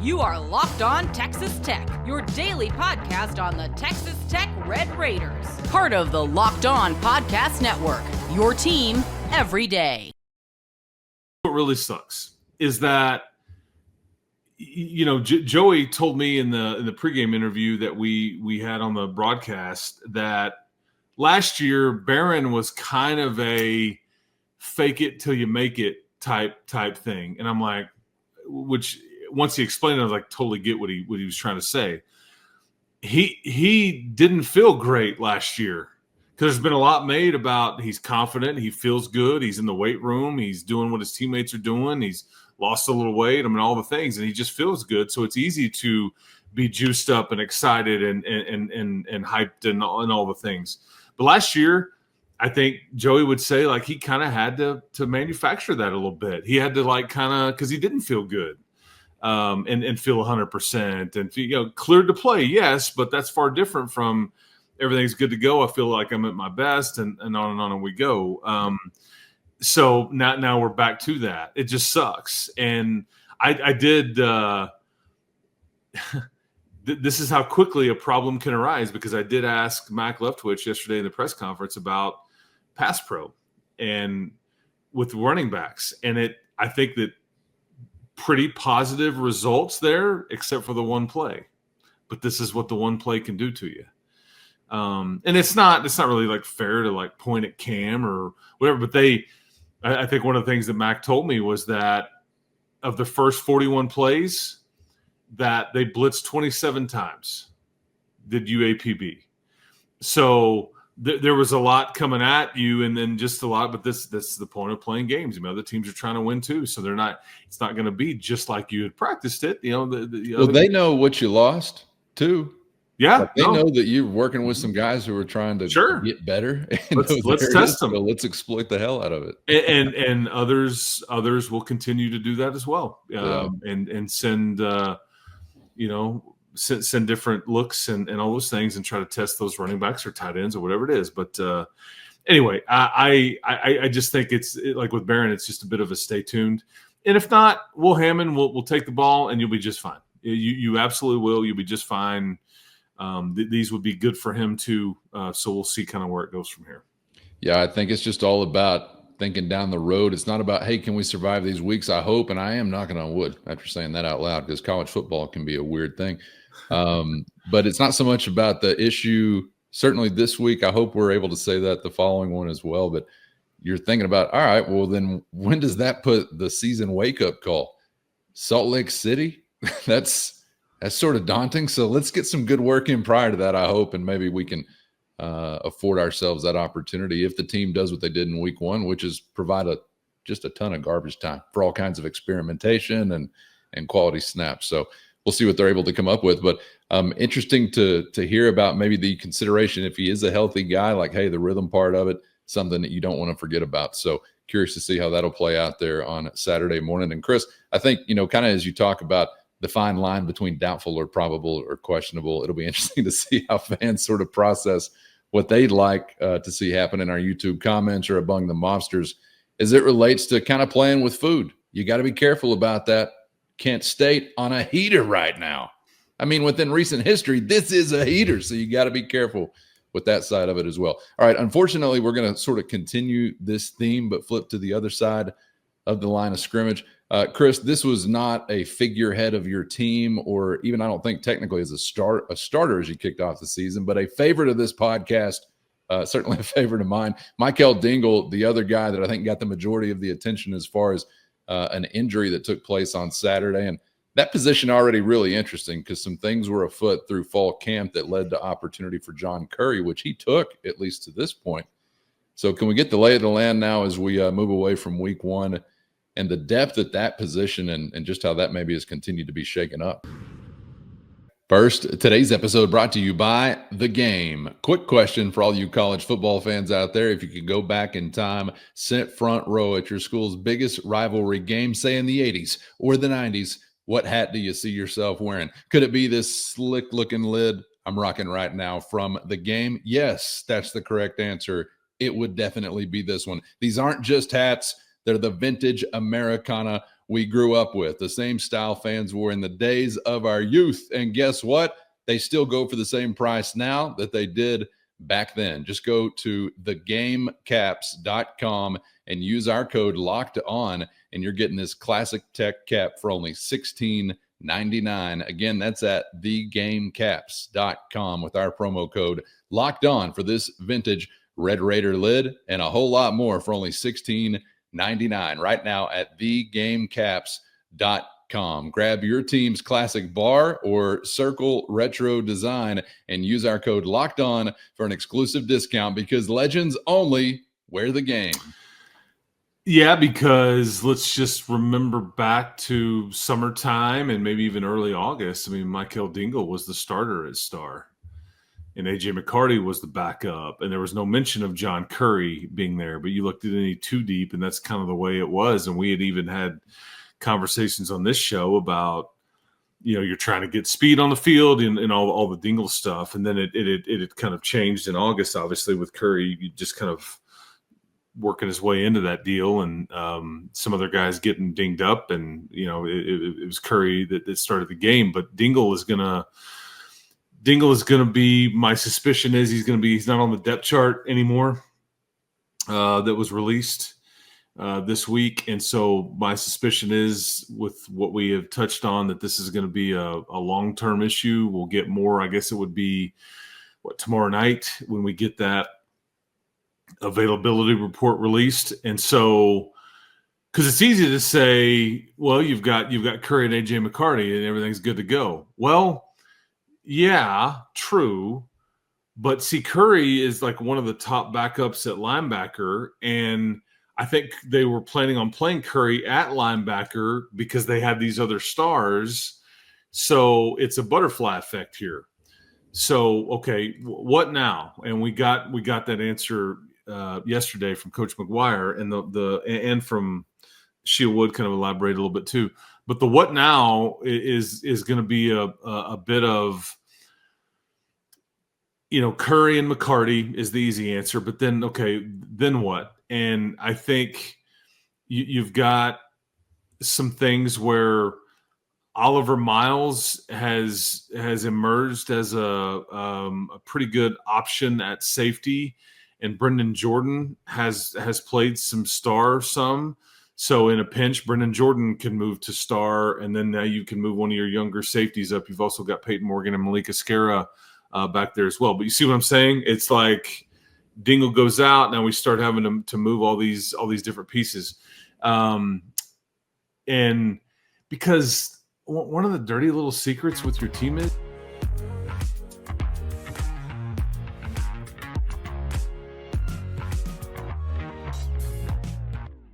You are Locked On Texas Tech, your daily podcast on the Texas Tech Red Raiders. Part of the Locked On Podcast Network, your team every day. What really sucks is that, you know, Joey told me in the pregame interview that we had on the broadcast that last year Barron was kind of a fake it till you make it type thing. And I'm like, which once he explained it, I was like, totally get what he was trying to say. He didn't feel great last year because there's been a lot made about he's confident, he feels good, he's in the weight room, he's doing what his teammates are doing, he's lost a little weight, I mean, all the things, and he just feels good. So it's easy to be juiced up and excited and hyped and all the things. But last year, I think Joey would say like he kind of had to manufacture that a little bit. He had to like kind of because he didn't feel good and feel 100% and, you know, cleared to play, yes, but that's far different from everything's good to go. I feel like I'm at my best and on and we go. So now we're back to that. It just sucks. And I did this is how quickly a problem can arise because I did ask Mac Leftwich yesterday in the press conference about pass pro and with running backs. And I think that pretty positive results there, except for the one play. But this is what the one play can do to you. And it's not really like fair to like point at Cam or whatever, but I think one of the things that Mac told me was that of the first 41 plays that they blitzed 27 times, did UAPB. So there was a lot coming at you and then just a lot, but this is the point of playing games. You know, the teams are trying to win too. So it's not going to be just like you had practiced it. You know, they know what you lost too. Yeah. Like they know that you're working with some guys who are trying to get better. Let's test them. So let's exploit the hell out of it. And others will continue to do that as well. And send, send different looks and all those things and try to test those running backs or tight ends or whatever it is. But anyway, I just think it's like with Barron, it's just a bit of a stay tuned. And if not, Will Hammond will take the ball and you'll be just fine. You absolutely will. You'll be just fine. These would be good for him too. So we'll see kind of where it goes from here. Yeah, I think it's just all about thinking down the road. It's not about, hey, can we survive these weeks? I hope, and I am knocking on wood after saying that out loud because college football can be a weird thing. But it's not so much about the issue. Certainly this week, I hope we're able to say that the following one as well. But you're thinking about, all right, well, then when does that put the season wake-up call? Salt Lake City? That's sort of daunting. So let's get some good work in prior to that, I hope, and maybe we can afford ourselves that opportunity if the team does what they did in week one, which is provide just a ton of garbage time for all kinds of experimentation and quality snaps. So we'll see what they're able to come up with. But interesting to hear about maybe the consideration if he is a healthy guy, like, hey, the rhythm part of it, something that you don't want to forget about. So curious to see how that'll play out there on Saturday morning. And Chris, I think, kind of as you talk about the fine line between doubtful or probable or questionable, it'll be interesting to see how fans sort of process what they'd like to see happen in our YouTube comments or among the mobsters as it relates to kind of playing with food. You got to be careful about that. Kent State on a heater right now. I mean, within recent history, this is a heater, so you got to be careful with that side of it as well. All right, unfortunately, we're going to sort of continue this theme, but flip to the other side of the line of scrimmage. Chris, this was not a figurehead of your team, or even I don't think technically as a starter as you kicked off the season, but a favorite of this podcast, certainly a favorite of mine. Michael Dingle, the other guy that I think got the majority of the attention as far as an injury that took place on Saturday. And that position already really interesting because some things were afoot through fall camp that led to opportunity for John Curry, which he took at least to this point. So can we get the lay of the land now as we move away from week one and the depth at that position and just how that maybe has continued to be shaken up? First, today's episode brought to you by The Game. Quick question for all you college football fans out there. If you could go back in time, sit front row at your school's biggest rivalry game, say in the 80s or the 90s, what hat do you see yourself wearing? Could it be this slick-looking lid I'm rocking right now from The Game? Yes, that's the correct answer. It would definitely be this one. These aren't just hats. They're the vintage Americana we grew up with, the same style fans wore in the days of our youth. And guess what? They still go for the same price now that they did back then. Just go to thegamecaps.com and use our code locked on, and you're getting this classic tech cap for only $16.99. Again, that's at thegamecaps.com with our promo code locked on for this vintage Red Raider lid and a whole lot more for only $16.99 right now at thegamecaps.com. Grab your team's classic bar or circle retro design and use our code locked on for an exclusive discount, because legends only wear the game. Yeah, because let's just remember back to summertime and maybe even early August. I mean, Michael Dingle was the starter at Star, and A.J. McCarty was the backup, and there was no mention of John Curry being there. But you looked at any too deep, and that's kind of the way it was. And we had even had conversations on this show about, you're trying to get speed on the field and all the Dingle stuff. And then it had kind of changed in August, obviously, with Curry just kind of working his way into that deal, and some other guys getting dinged up, and it was Curry that started the game. But Dingle is gonna be, my suspicion is he's not on the depth chart anymore that was released this week. And so my suspicion is, with what we have touched on, that this is going to be a long-term issue. We'll get more, I guess it would be tomorrow night when we get that availability report released. And so, because it's easy to say, well, you've got Curry and AJ McCarty and everything's good to go. Well, yeah, true. But see, Curry is like one of the top backups at linebacker, and I think they were planning on playing Curry at linebacker because they had these other stars. So it's a butterfly effect here. So, okay, what now? And we got that answer yesterday from Coach McGuire, and and from Sheila Wood kind of elaborated a little bit too. But the what now is going to be a bit of, Curry and McCarty is the easy answer. But then, okay, then what? And I think you've got some things where Oliver Miles has emerged as a pretty good option at safety, and Brendan Jordan has played some star some. So in a pinch, Brendan Jordan can move to star, and then now you can move one of your younger safeties up. You've also got Peyton Morgan and Malika Skara back there as well. But you see what I'm saying? It's like Dingle goes out, now we start having to move all these different pieces, and because one of the dirty little secrets with your team is